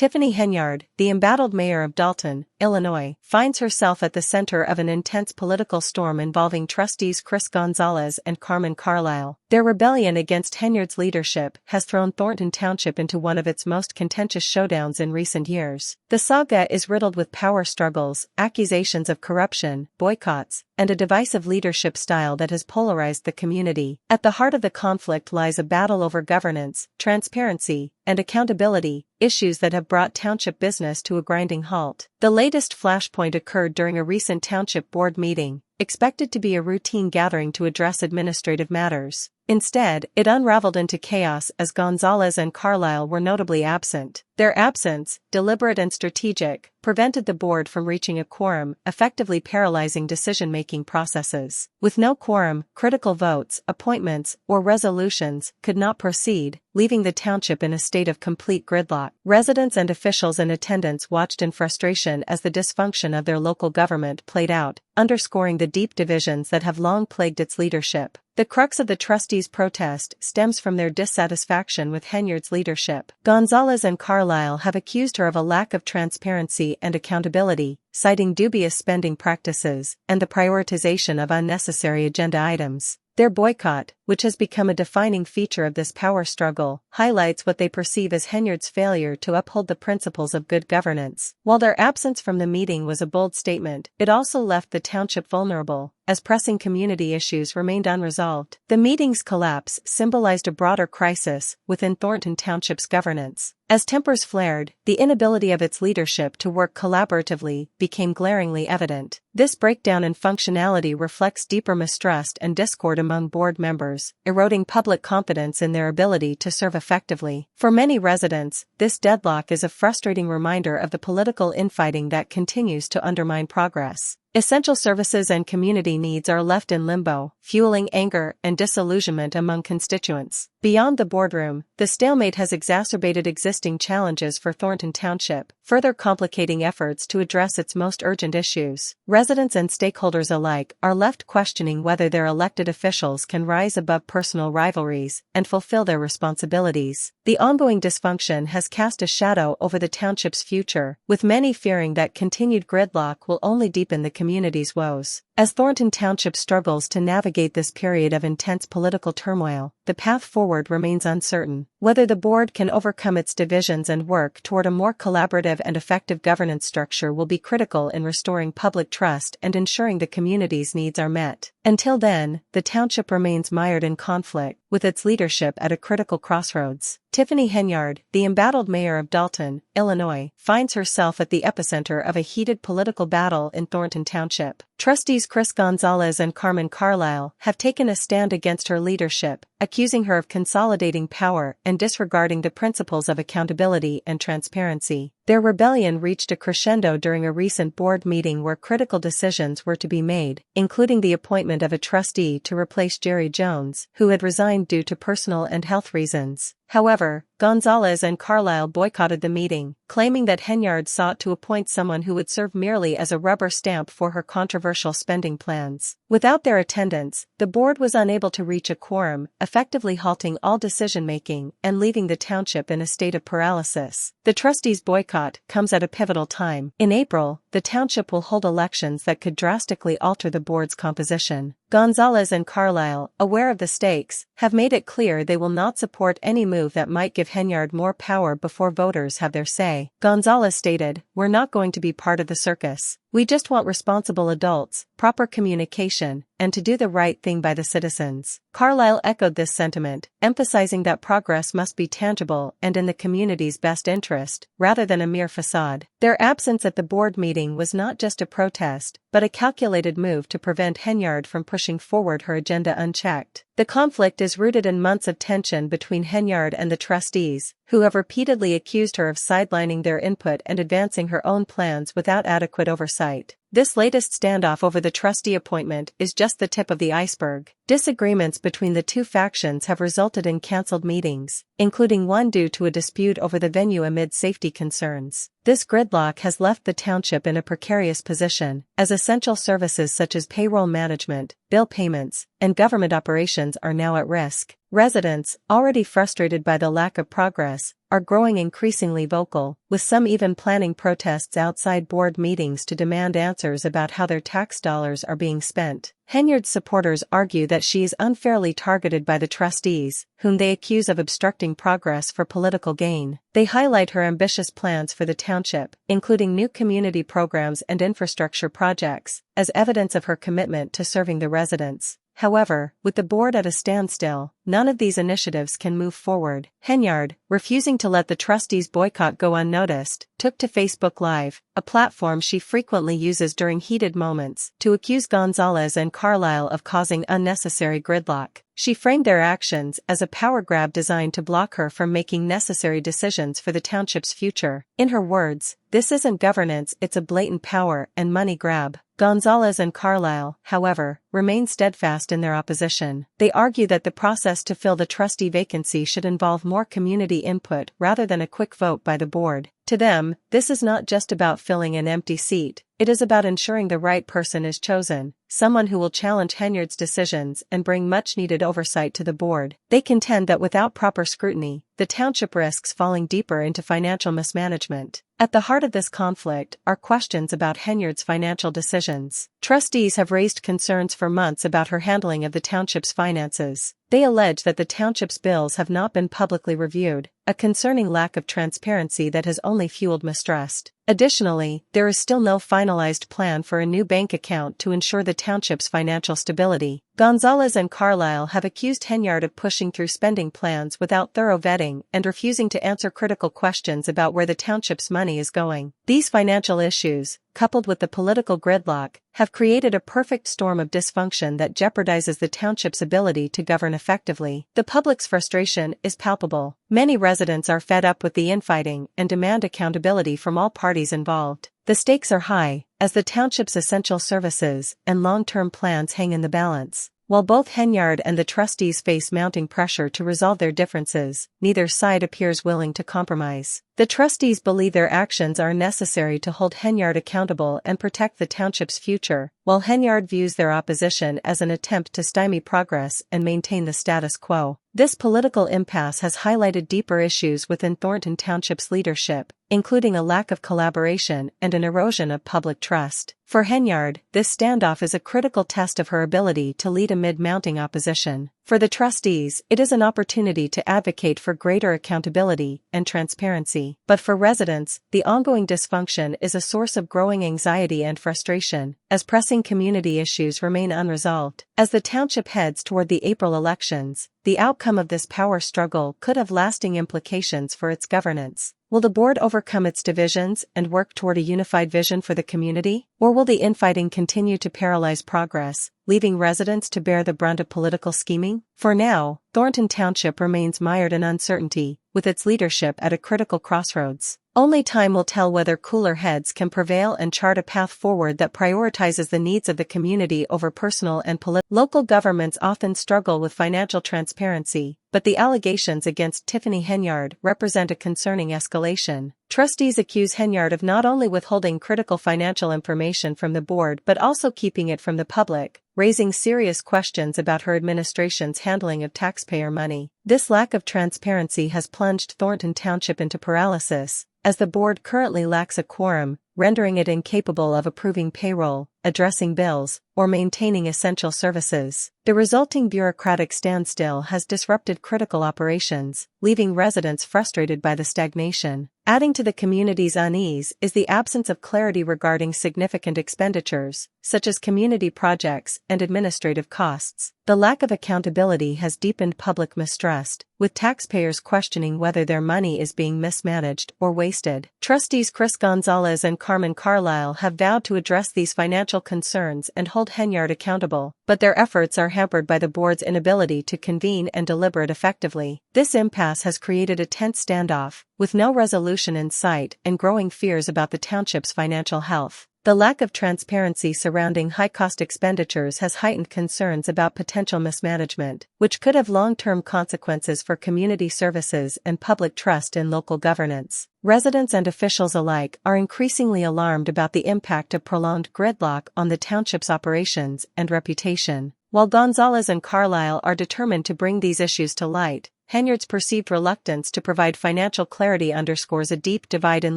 Tiffany Henyard, the embattled mayor of Dolton, Illinois, finds herself at the center of an intense political storm involving trustees Gonzalez and Carlile. Their rebellion against Henyard's leadership has thrown Thornton Township into one of its most contentious showdowns in recent years. The saga is riddled with power struggles, accusations of corruption, boycotts, and a divisive leadership style that has polarized the community. At the heart of the conflict lies a battle over governance, transparency, and accountability, issues that have brought township business to a grinding halt. The latest flashpoint occurred during a recent township board meeting, expected to be a routine gathering to address administrative matters. Instead, it unraveled into chaos as Gonzalez and Carlile were notably absent. Their absence, deliberate and strategic, prevented the board from reaching a quorum, effectively paralyzing decision-making processes. With no quorum, critical votes, appointments, or resolutions could not proceed, leaving the township in a state of complete gridlock. Residents and officials in attendance watched in frustration as the dysfunction of their local government played out, underscoring the deep divisions that have long plagued its leadership. The crux of the trustees' protest stems from their dissatisfaction with Henyard's leadership. Gonzalez and Carlile have accused her of a lack of transparency and accountability, citing dubious spending practices and the prioritization of unnecessary agenda items. Their boycott, which has become a defining feature of this power struggle, highlights what they perceive as Henyard's failure to uphold the principles of good governance. While their absence from the meeting was a bold statement, it also left the township vulnerable, as pressing community issues remained unresolved. The meeting's collapse symbolized a broader crisis within Thornton Township's governance. As tempers flared, the inability of its leadership to work collaboratively became glaringly evident. This breakdown in functionality reflects deeper mistrust and discord among board members, eroding public confidence in their ability to serve effectively. For many residents, this deadlock is a frustrating reminder of the political infighting that continues to undermine progress. Essential services and community needs are left in limbo, fueling anger and disillusionment among constituents. Beyond the boardroom, the stalemate has exacerbated existing challenges for Thornton Township, further complicating efforts to address its most urgent issues. Residents and stakeholders alike are left questioning whether their elected officials can rise above personal rivalries and fulfill their responsibilities. The ongoing dysfunction has cast a shadow over the township's future, with many fearing that continued gridlock will only deepen the community's woes. As Thornton Township struggles to navigate this period of intense political turmoil, the path forward remains uncertain. Whether the board can overcome its divisions and work toward a more collaborative and effective governance structure will be critical in restoring public trust and ensuring the community's needs are met. Until then, the township remains mired in conflict, with its leadership at a critical crossroads. Tiffany Henyard, the embattled mayor of Dolton, Illinois, finds herself at the epicenter of a heated political battle in Thornton Township. Trustees Gonzalez and Carlile have taken a stand against her leadership, accusing her of consolidating power and disregarding the principles of accountability and transparency. Their rebellion reached a crescendo during a recent board meeting where critical decisions were to be made, including the appointment of a trustee to replace Jerry Jones, who had resigned due to personal and health reasons. However, Gonzalez and Carlile boycotted the meeting, claiming that Henyard sought to appoint someone who would serve merely as a rubber stamp for her controversial spending plans. Without their attendance, the board was unable to reach a quorum, effectively halting all decision-making and leaving the township in a state of paralysis. The trustees' boycott comes at a pivotal time. In April, the township will hold elections that could drastically alter the board's composition. Gonzalez and Carlile, aware of the stakes, have made it clear they will not support any move that might give Henyard more power before voters have their say. Gonzalez stated, "We're not going to be part of the circus. We just want responsible adults, proper communication, and to do the right thing by the citizens." Carlile echoed this sentiment, emphasizing that progress must be tangible and in the community's best interest, rather than a mere facade. Their absence at the board meeting was not just a protest, but a calculated move to prevent Henyard from pushing forward her agenda unchecked. The conflict is rooted in months of tension between Henyard and the trustees, who have repeatedly accused her of sidelining their input and advancing her own plans without adequate oversight. This latest standoff over the trustee appointment is just the tip of the iceberg. Disagreements between the two factions have resulted in cancelled meetings, including one due to a dispute over the venue amid safety concerns. This gridlock has left the township in a precarious position, as essential services such as payroll management, bill payments, and government operations plans are now at risk. Residents, already frustrated by the lack of progress, are growing increasingly vocal, with some even planning protests outside board meetings to demand answers about how their tax dollars are being spent. Henyard's supporters argue that she is unfairly targeted by the trustees, whom they accuse of obstructing progress for political gain. They highlight her ambitious plans for the township, including new community programs and infrastructure projects, as evidence of her commitment to serving the residents. However, with the board at a standstill, none of these initiatives can move forward. Henyard, refusing to let the trustees' boycott go unnoticed, took to Facebook Live, a platform she frequently uses during heated moments, to accuse Gonzalez and Carlile of causing unnecessary gridlock. She framed their actions as a power grab designed to block her from making necessary decisions for the township's future. In her words, "This isn't governance, it's a blatant power and money grab." Gonzalez and Carlile, however, remain steadfast in their opposition. They argue that the process to fill the trustee vacancy should involve more community input rather than a quick vote by the board. To them, this is not just about filling an empty seat, it is about ensuring the right person is chosen, someone who will challenge Henyard's decisions and bring much-needed oversight to the board. They contend that without proper scrutiny, the township risks falling deeper into financial mismanagement. At the heart of this conflict are questions about Henyard's financial decisions. Trustees have raised concerns for months about her handling of the township's finances. They allege that the township's bills have not been publicly reviewed, a concerning lack of transparency that has only fueled mistrust. Additionally, there is still no finalized plan for a new bank account to ensure the township's financial stability. Gonzalez and Carlile have accused Henyard of pushing through spending plans without thorough vetting and refusing to answer critical questions about where the township's money is going. These financial issues, coupled with the political gridlock, have created a perfect storm of dysfunction that jeopardizes the township's ability to govern effectively. The public's frustration is palpable. Many residents are fed up with the infighting and demand accountability from all parties involved. The stakes are high, as the township's essential services and long-term plans hang in the balance. While both Henyard and the trustees face mounting pressure to resolve their differences, neither side appears willing to compromise. The trustees believe their actions are necessary to hold Henyard accountable and protect the township's future, while Henyard views their opposition as an attempt to stymie progress and maintain the status quo. This political impasse has highlighted deeper issues within Thornton Township's leadership, including a lack of collaboration and an erosion of public trust. For Henyard, this standoff is a critical test of her ability to lead amid mounting opposition. For the trustees, it is an opportunity to advocate for greater accountability and transparency. But for residents, the ongoing dysfunction is a source of growing anxiety and frustration, as pressing community issues remain unresolved. As the township heads toward the April elections, the outcome of this power struggle could have lasting implications for its governance. Will the board overcome its divisions and work toward a unified vision for the community? Or will the infighting continue to paralyze progress, leaving residents to bear the brunt of political scheming? For now, Thornton Township remains mired in uncertainty, with its leadership at a critical crossroads. Only time will tell whether cooler heads can prevail and chart a path forward that prioritizes the needs of the community over personal and political. Local governments often struggle with financial transparency, but the allegations against Tiffany Henyard represent a concerning escalation. Trustees accuse Henyard of not only withholding critical financial information from the board but also keeping it from the public, raising serious questions about her administration's handling of taxpayer money. This lack of transparency has plunged Thornton Township into paralysis, as the board currently lacks a quorum, rendering it incapable of approving payroll, addressing bills, or maintaining essential services. The resulting bureaucratic standstill has disrupted critical operations, leaving residents frustrated by the stagnation. Adding to the community's unease is the absence of clarity regarding significant expenditures, such as community projects and administrative costs. The lack of accountability has deepened public mistrust, with taxpayers questioning whether their money is being mismanaged or wasted. Trustees Gonzalez and Carmen Carlile have vowed to address these financial concerns and hold Henyard accountable, but their efforts are hampered by the board's inability to convene and deliberate effectively. This impasse has created a tense standoff, with no resolution in sight and growing fears about the township's financial health. The lack of transparency surrounding high-cost expenditures has heightened concerns about potential mismanagement, which could have long-term consequences for community services and public trust in local governance. Residents and officials alike are increasingly alarmed about the impact of prolonged gridlock on the township's operations and reputation. While Gonzalez and Carlile are determined to bring these issues to light, Henyard's perceived reluctance to provide financial clarity underscores a deep divide in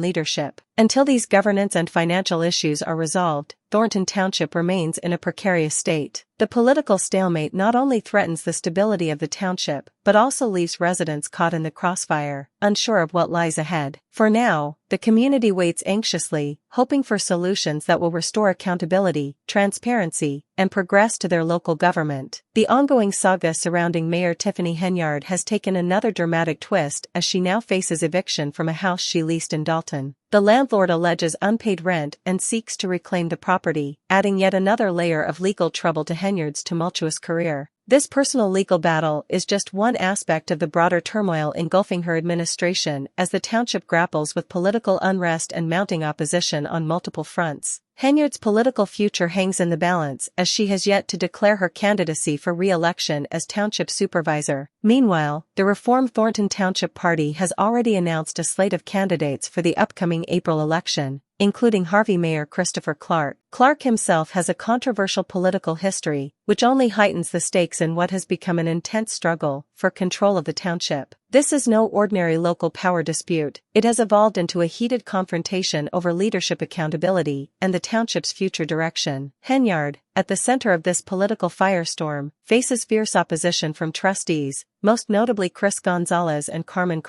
leadership. Until these governance and financial issues are resolved, Thornton Township remains in a precarious state. The political stalemate not only threatens the stability of the township, but also leaves residents caught in the crossfire, unsure of what lies ahead. For now, the community waits anxiously, hoping for solutions that will restore accountability, transparency, and progress to their local government. The ongoing saga surrounding Mayor Tiffany Henyard has taken another dramatic twist as she now faces eviction from a house she leased in Dolton. The landlord alleges unpaid rent and seeks to reclaim the property, adding yet another layer of legal trouble to Henyard's tumultuous career. This personal legal battle is just one aspect of the broader turmoil engulfing her administration as the township grapples with political unrest and mounting opposition on multiple fronts. Henyard's political future hangs in the balance as she has yet to declare her candidacy for re-election as township supervisor. Meanwhile, the reformed Thornton Township Party has already announced a slate of candidates for the upcoming April election, including Harvey Mayor Christopher Clark. Clark himself has a controversial political history, which only heightens the stakes in what has become an intense struggle for control of the township. This is no ordinary local power dispute. It has evolved into a heated confrontation over leadership accountability and the township's future direction. Henyard, at the center of this political firestorm, faces fierce opposition from trustees, most notably Gonzalez and Carmen,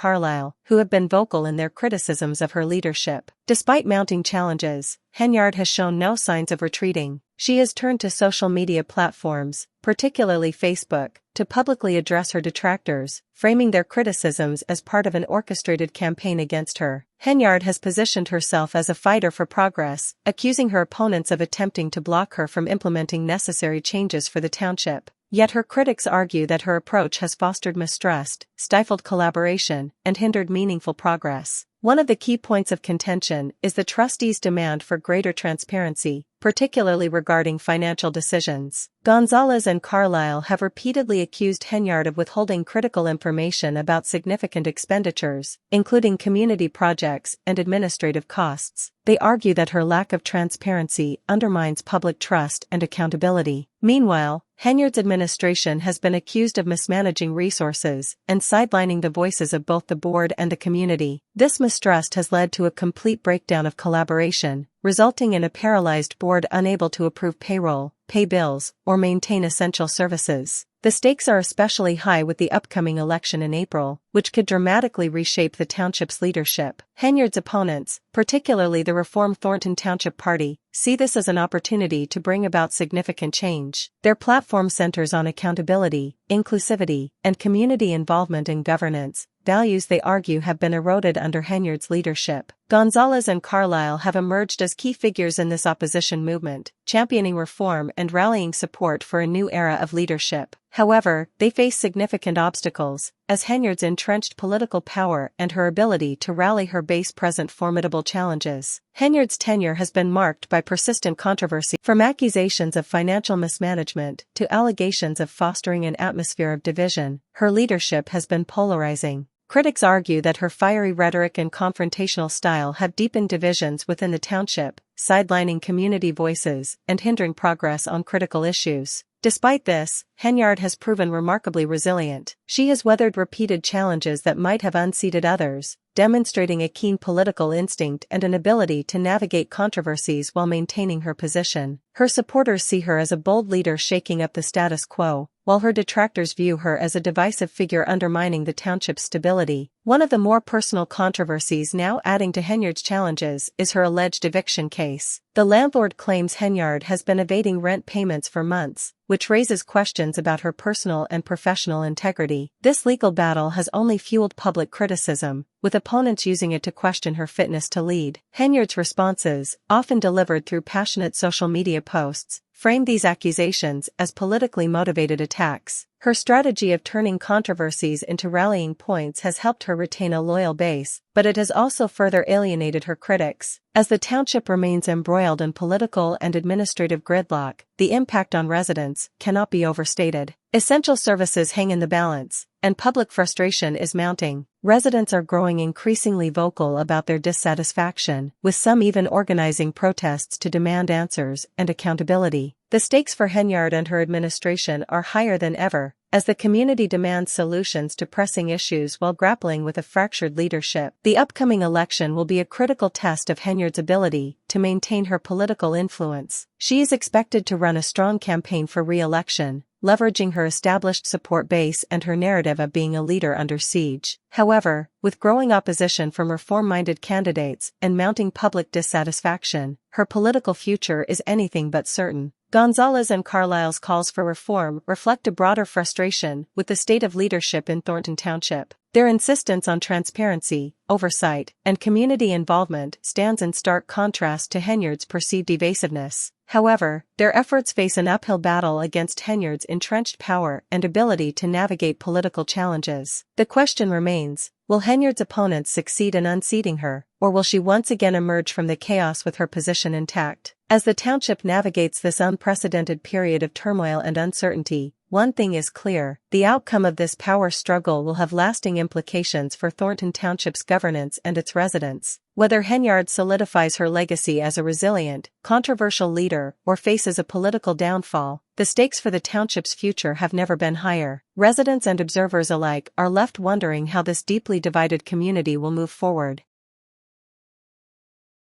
who have been vocal in their criticisms of her leadership. Despite mounting challenges, Henyard has shown no signs of retreating. She has turned to social media platforms, particularly Facebook, to publicly address her detractors, framing their criticisms as part of an orchestrated campaign against her. Henyard has positioned herself as a fighter for progress, accusing her opponents of attempting to block her from implementing necessary changes for the township. Yet her critics argue that her approach has fostered mistrust, stifled collaboration, and hindered meaningful progress. One of the key points of contention is the trustees' demand for greater transparency, particularly regarding financial decisions. Gonzalez and Carlile have repeatedly accused Henyard of withholding critical information about significant expenditures, including community projects and administrative costs. They argue that her lack of transparency undermines public trust and accountability. Meanwhile, Henyard's administration has been accused of mismanaging resources and sidelining the voices of both the board and the community. This mistrust has led to a complete breakdown of collaboration, resulting in a paralyzed board unable to approve payroll, pay bills, or maintain essential services. The stakes are especially high with the upcoming election in April, which could dramatically reshape the township's leadership. Henyard's opponents, particularly the reformed Thornton Township Party, see this as an opportunity to bring about significant change. Their platform centers on accountability, inclusivity, and community involvement in governance, values they argue have been eroded under Henyard's leadership. Gonzalez and Carlile have emerged as key figures in this opposition movement, championing reform and rallying support for a new era of leadership. However, they face significant obstacles, as Henyard's entrenched political power and her ability to rally her base present formidable challenges. Henyard's tenure has been marked by persistent controversy, from accusations of financial mismanagement to allegations of fostering an atmosphere of division. Her leadership has been polarizing. Critics argue that her fiery rhetoric and confrontational style have deepened divisions within the township, sidelining community voices and hindering progress on critical issues. Despite this, Henyard has proven remarkably resilient. She has weathered repeated challenges that might have unseated others, demonstrating a keen political instinct and an ability to navigate controversies while maintaining her position. Her supporters see her as a bold leader shaking up the status quo, while her detractors view her as a divisive figure undermining the township's stability. One of the more personal controversies now adding to Henyard's challenges is her alleged eviction case. The landlord claims Henyard has been evading rent payments for months, which raises questions about her personal and professional integrity. This legal battle has only fueled public criticism, with opponents using it to question her fitness to lead. Henyard's responses, often delivered through passionate social media posts, frame these accusations as politically motivated attacks. Her strategy of turning controversies into rallying points has helped her retain a loyal base, but it has also further alienated her critics. As the township remains embroiled in political and administrative gridlock, the impact on residents cannot be overstated. Essential services hang in the balance, and public frustration is mounting. residents are growing increasingly vocal about their dissatisfaction, with some even organizing protests to demand answers and accountability. The stakes for Henyard and her administration are higher than ever, as the community demands solutions to pressing issues while grappling with a fractured leadership. The upcoming election will be a critical test of Henyard's ability to maintain her political influence. She is expected to run a strong campaign for re-election, leveraging her established support base and her narrative of being a leader under siege. However, with growing opposition from reform-minded candidates and mounting public dissatisfaction, her political future is anything but certain. Gonzalez and Carlile's calls for reform reflect a broader frustration with the state of leadership in Thornton Township. Their insistence on transparency, oversight, and community involvement stands in stark contrast to Henyard's perceived evasiveness. However, their efforts face an uphill battle against Henyard's entrenched power and ability to navigate political challenges. The question remains, will Henyard's opponents succeed in unseating her, or will she once again emerge from the chaos with her position intact? As the township navigates this unprecedented period of turmoil and uncertainty, one thing is clear: the outcome of this power struggle will have lasting implications for Thornton Township's governance and its residents. Whether Henyard solidifies her legacy as a resilient, controversial leader or faces a political downfall, the stakes for the township's future have never been higher. Residents and observers alike are left wondering how this deeply divided community will move forward.